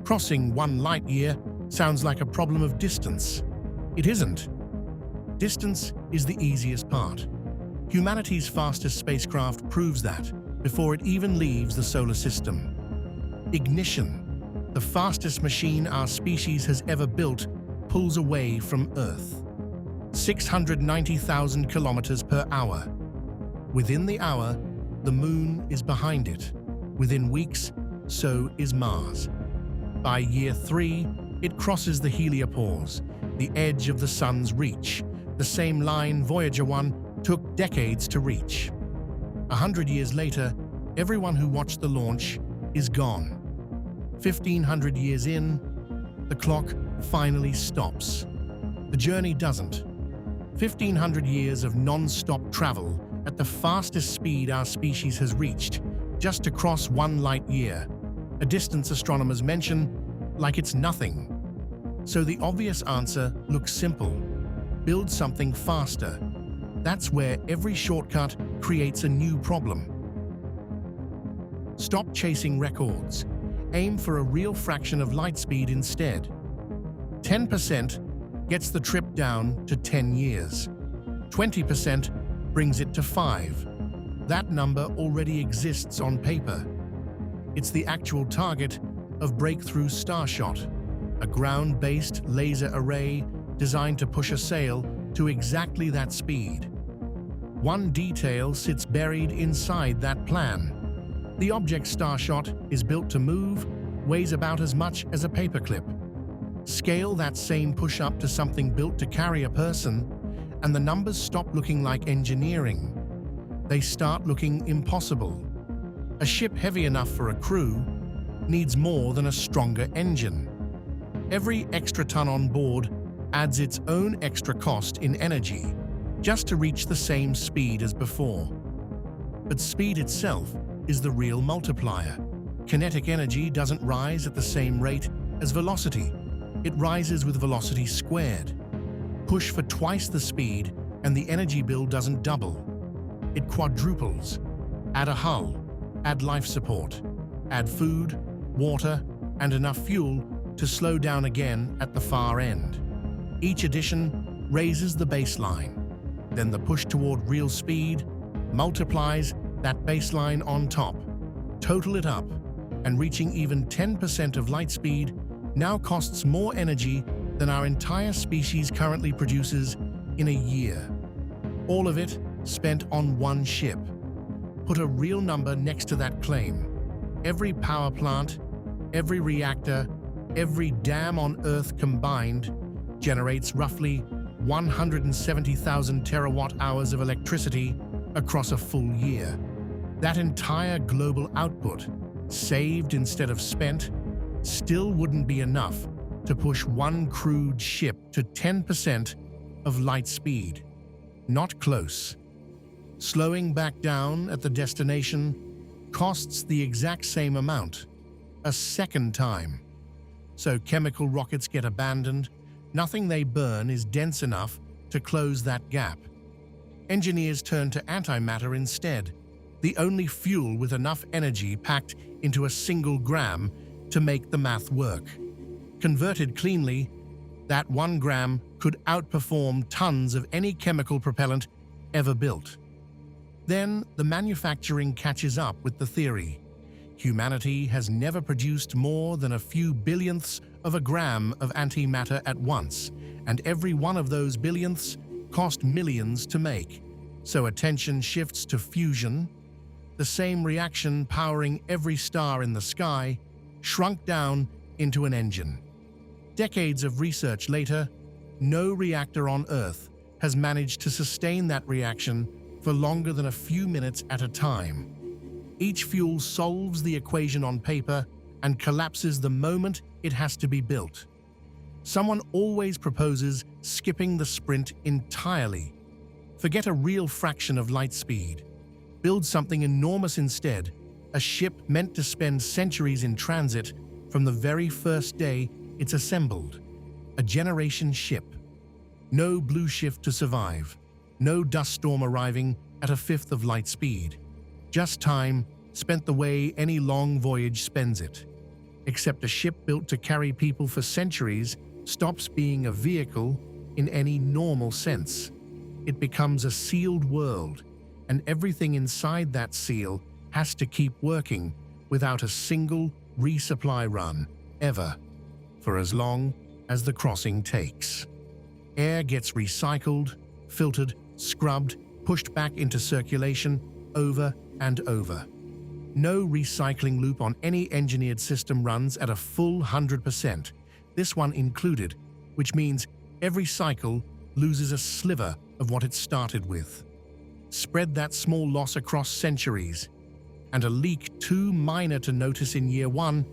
Crossing 1 light-year sounds like a problem of distance. It isn't. Distance is the easiest part. Humanity's fastest spacecraft proves that before it even leaves the solar system. Ignition, the fastest machine our species has ever built, pulls away from Earth. 690,000 kilometers per hour. Within the hour, the Moon is behind it. Within weeks, so is Mars. By year 3, it crosses the heliopause, the edge of the Sun's reach, the same line Voyager 1 took decades to reach. 100 years later, everyone who watched the launch is gone. 1,500 years in, the clock finally stops. The journey doesn't. 1,500 years of non-stop travel at the fastest speed our species has reached, just to cross 1 light-year, a distance astronomers mention like it's nothing. So the obvious answer looks simple. Build something faster. That's where every shortcut creates a new problem. Stop chasing records. Aim for a real fraction of light speed instead. 10% gets the trip down to 10 years. 20% brings it to 5. That number already exists on paper. It's the actual target of Breakthrough Starshot, a ground-based laser array designed to push a sail to exactly that speed. One detail sits buried inside that plan. The object Starshot is built to move, weighs about as much as a paperclip. Scale that same push-up to something built to carry a person, and the numbers stop looking like engineering. They start looking impossible. A ship heavy enough for a crew needs more than a stronger engine. Every extra ton on board adds its own extra cost in energy, just to reach the same speed as before. But speed itself is the real multiplier. Kinetic energy doesn't rise at the same rate as velocity. It rises with velocity squared. Push for twice the speed and the energy bill doesn't double. It quadruples. Add a hull, add life support, add food, water, and enough fuel to slow down again at the far end. Each addition raises the baseline. Then the push toward real speed multiplies that baseline on top. Total it up, and reaching even 10% of light speed now costs more energy than our entire species currently produces in a year. All of it spent on one ship. Put a real number next to that claim. Every power plant, every reactor, every dam on Earth combined generates roughly 170,000 terawatt-hours of electricity across a full year. That entire global output, saved instead of spent, still wouldn't be enough to push one crewed ship to 10% of light speed. Not close. Slowing back down at the destination costs the exact same amount, a second time. So chemical rockets get abandoned. Nothing they burn is dense enough to close that gap. Engineers turn to antimatter instead, the only fuel with enough energy packed into a single gram to make the math work. Converted cleanly, that 1 gram could outperform tons of any chemical propellant ever built. Then the manufacturing catches up with the theory. Humanity has never produced more than a few billionths of a gram of antimatter at once, and every one of those billionths cost millions to make. So attention shifts to fusion, the same reaction powering every star in the sky, shrunk down into an engine. Decades of research later, no reactor on Earth has managed to sustain that reaction for longer than a few minutes at a time. Each fuel solves the equation on paper and collapses the moment it has to be built. Someone always proposes skipping the sprint entirely. Forget a real fraction of light speed. Build something enormous instead, a ship meant to spend centuries in transit from the very first day it's assembled. A generation ship. No blue shift to survive. No dust storm arriving at a fifth of light speed. Just time spent the way any long voyage spends it. except a ship built to carry people for centuries stops being a vehicle in any normal sense. It becomes a sealed world, and everything inside that seal has to keep working without a single resupply run, ever, for as long as the crossing takes. Air gets recycled, filtered, scrubbed, pushed back into circulation over and over. No recycling loop on any engineered system runs at a full 100%, this one included, which means every cycle loses a sliver of what it started with. Spread that small loss across centuries, and a leak too minor to notice in year 1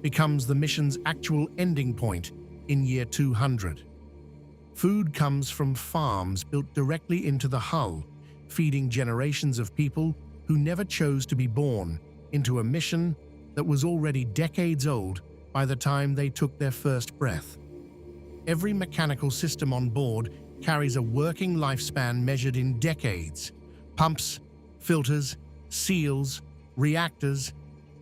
becomes the mission's actual ending point in year 200. Food comes from farms built directly into the hull, feeding generations of people who never chose to be born into a mission that was already decades old by the time they took their first breath. Every mechanical system on board carries a working lifespan measured in decades. Pumps, filters, seals, reactors,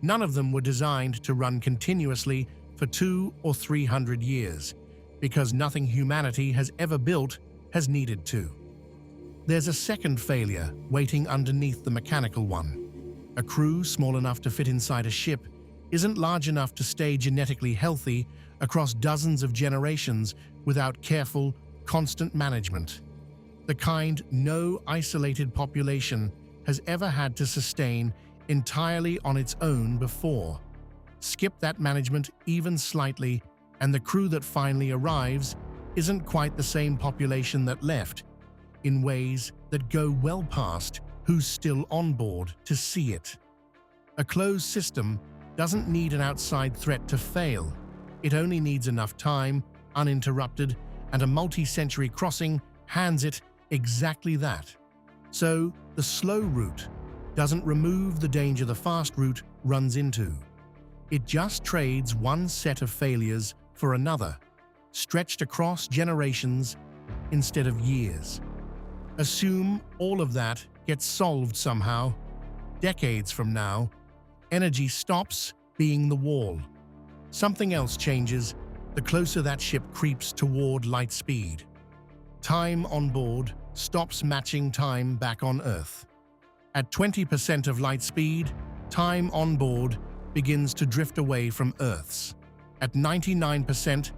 none of them were designed to run continuously for 200 or 300 years, because nothing humanity has ever built has needed to. There's a second failure waiting underneath the mechanical one. A crew small enough to fit inside a ship isn't large enough to stay genetically healthy across dozens of generations without careful, constant management. The kind no isolated population has ever had to sustain entirely on its own before. Skip that management even slightly, and the crew that finally arrives isn't quite the same population that left, in ways that go well past who's still on board to see it. A closed system doesn't need an outside threat to fail. It only needs enough time, uninterrupted, and a multi-century crossing hands it exactly that. So, the slow route doesn't remove the danger the fast route runs into. It just trades one set of failures for another, stretched across generations instead of years. Assume all of that gets solved somehow. Decades from now, energy stops being the wall. Something else changes the closer that ship creeps toward light speed. Time on board stops matching time back on Earth. At 20% of light speed, time on board begins to drift away from Earth's. At 99%,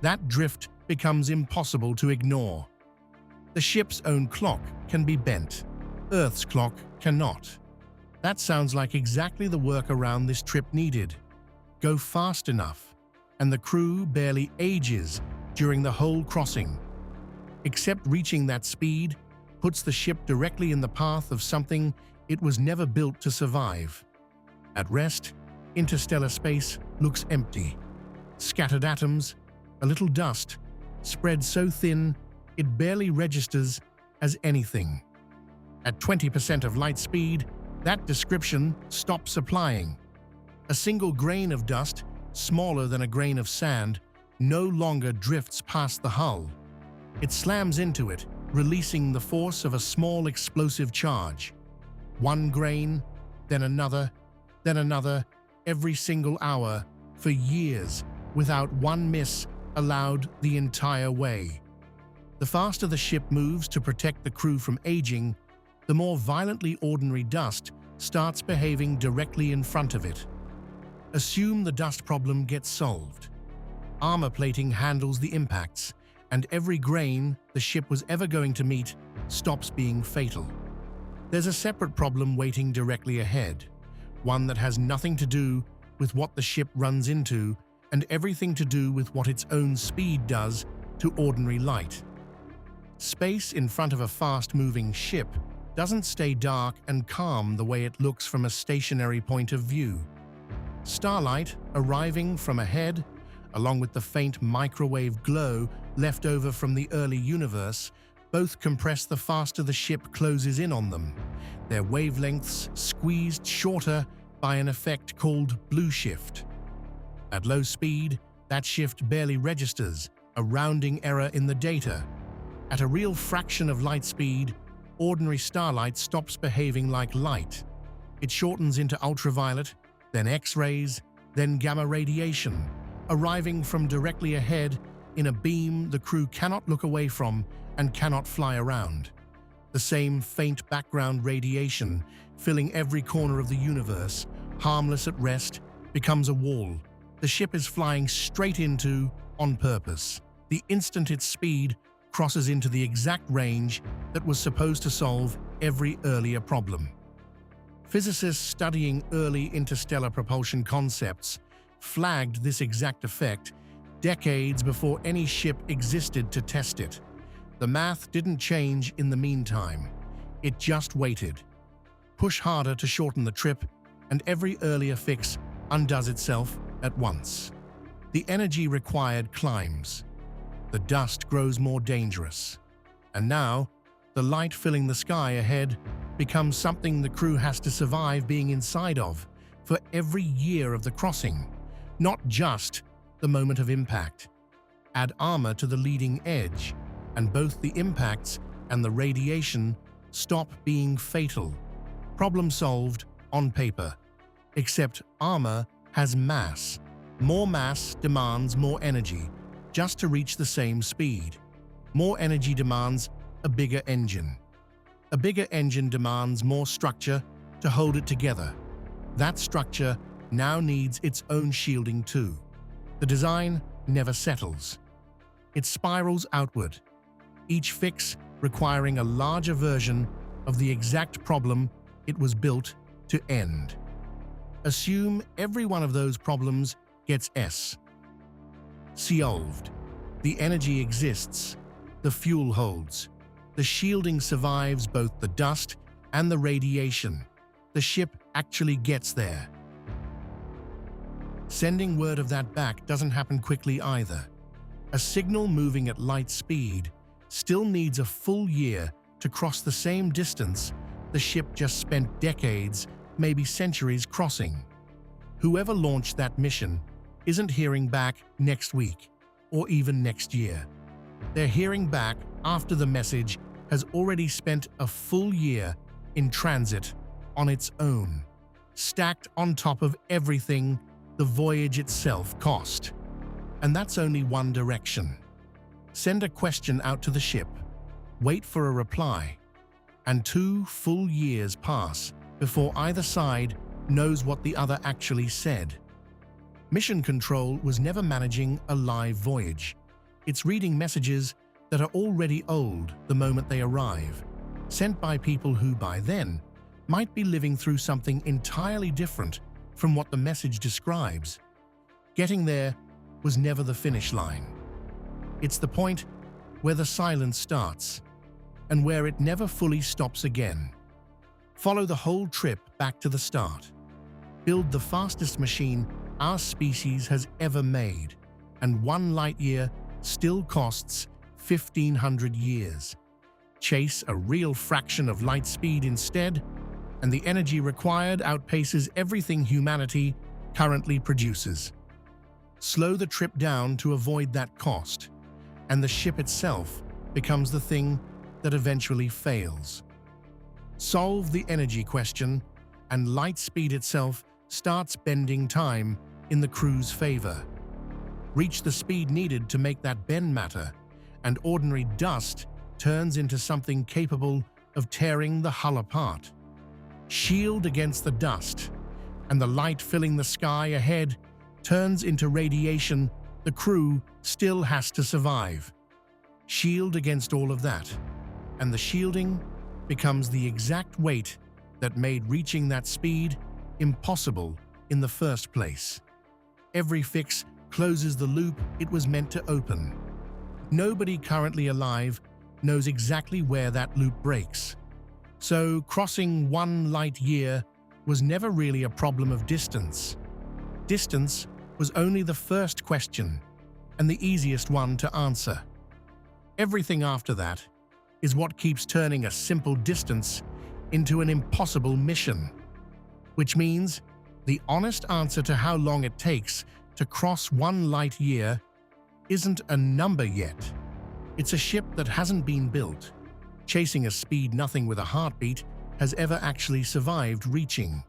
that drift becomes impossible to ignore. The ship's own clock can be bent. Earth's clock cannot. That sounds like exactly the workaround this trip needed. Go fast enough, and the crew barely ages during the whole crossing. Except reaching that speed puts the ship directly in the path of something it was never built to survive. At rest, interstellar space looks empty. Scattered atoms, a little dust, spread so thin it barely registers as anything. At 20% of light speed, that description stops applying. A single grain of dust, smaller than a grain of sand, no longer drifts past the hull. It slams into it, releasing the force of a small explosive charge. One grain, then another, every single hour, for years, without one miss allowed the entire way. The faster the ship moves to protect the crew from aging, the more violently ordinary dust starts behaving directly in front of it. Assume the dust problem gets solved. Armor plating handles the impacts, and every grain the ship was ever going to meet stops being fatal. There's a separate problem waiting directly ahead, one that has nothing to do with what the ship runs into and everything to do with what its own speed does to ordinary light. Space in front of a fast-moving ship doesn't stay dark and calm the way it looks from a stationary point of view. Starlight, arriving from ahead, along with the faint microwave glow left over from the early universe, both compress the faster the ship closes in on them, their wavelengths squeezed shorter by an effect called blue shift. At low speed, that shift barely registers, a rounding error in the data. At a real fraction of light speed, ordinary starlight stops behaving like light. It shortens into ultraviolet, then X-rays, then gamma radiation, arriving from directly ahead in a beam the crew cannot look away from and cannot fly around. The same faint background radiation, filling every corner of the universe, harmless at rest, becomes a wall the ship is flying straight into on purpose. The instant its speed crosses into the exact range that was supposed to solve every earlier problem. Physicists studying early interstellar propulsion concepts flagged this exact effect decades before any ship existed to test it. The math didn't change in the meantime. It just waited. Push harder to shorten the trip, and every earlier fix undoes itself at once. The energy required climbs. The dust grows more dangerous. And now, the light filling the sky ahead becomes something the crew has to survive being inside of for every year of the crossing, not just the moment of impact. Add armor to the leading edge, and both the impacts and the radiation stop being fatal. Problem solved on paper. Except armor has mass. More mass demands more energy just to reach the same speed. More energy demands a bigger engine. A bigger engine demands more structure to hold it together. That structure now needs its own shielding too. The design never settles. It spirals outward, each fix requiring a larger version of the exact problem it was built to end. Assume every one of those problems gets S. Solved. The energy exists. The fuel holds. The shielding survives both the dust and the radiation. The ship actually gets there. Sending word of that back doesn't happen quickly either. A signal moving at light speed still needs a full year to cross the same distance the ship just spent decades, maybe centuries crossing. Whoever launched that mission isn't hearing back next week or even next year. They're hearing back after the message has already spent a full year in transit on its own, stacked on top of everything the voyage itself cost. And that's only one direction. Send a question out to the ship, wait for a reply, and 2 full years pass before either side knows what the other actually said. Mission Control was never managing a live voyage. It's reading messages that are already old the moment they arrive, sent by people who by then might be living through something entirely different from what the message describes. Getting there was never the finish line. It's the point where the silence starts and where it never fully stops again. Follow the whole trip back to the start. Build the fastest machine our species has ever made, and 1 light year still costs 1,500 years. Chase a real fraction of light speed instead, and the energy required outpaces everything humanity currently produces. Slow the trip down to avoid that cost, and the ship itself becomes the thing that eventually fails. Solve the energy question, and light speed itself starts bending time in the crew's favor. Reach the speed needed to make that bend matter, and ordinary dust turns into something capable of tearing the hull apart. Shield against the dust, and the light filling the sky ahead turns into radiation the crew still has to survive. Shield against all of that, and the shielding becomes the exact weight that made reaching that speed impossible in the first place. Every fix closes the loop it was meant to open. Nobody currently alive knows exactly where that loop breaks. So crossing 1 light year was never really a problem of distance. Distance was only the first question, and the easiest one to answer. Everything after that is what keeps turning a simple distance into an impossible mission. Which means the honest answer to how long it takes to cross 1 light year isn't a number yet. It's a ship that hasn't been built, chasing a speed nothing with a heartbeat has ever actually survived reaching.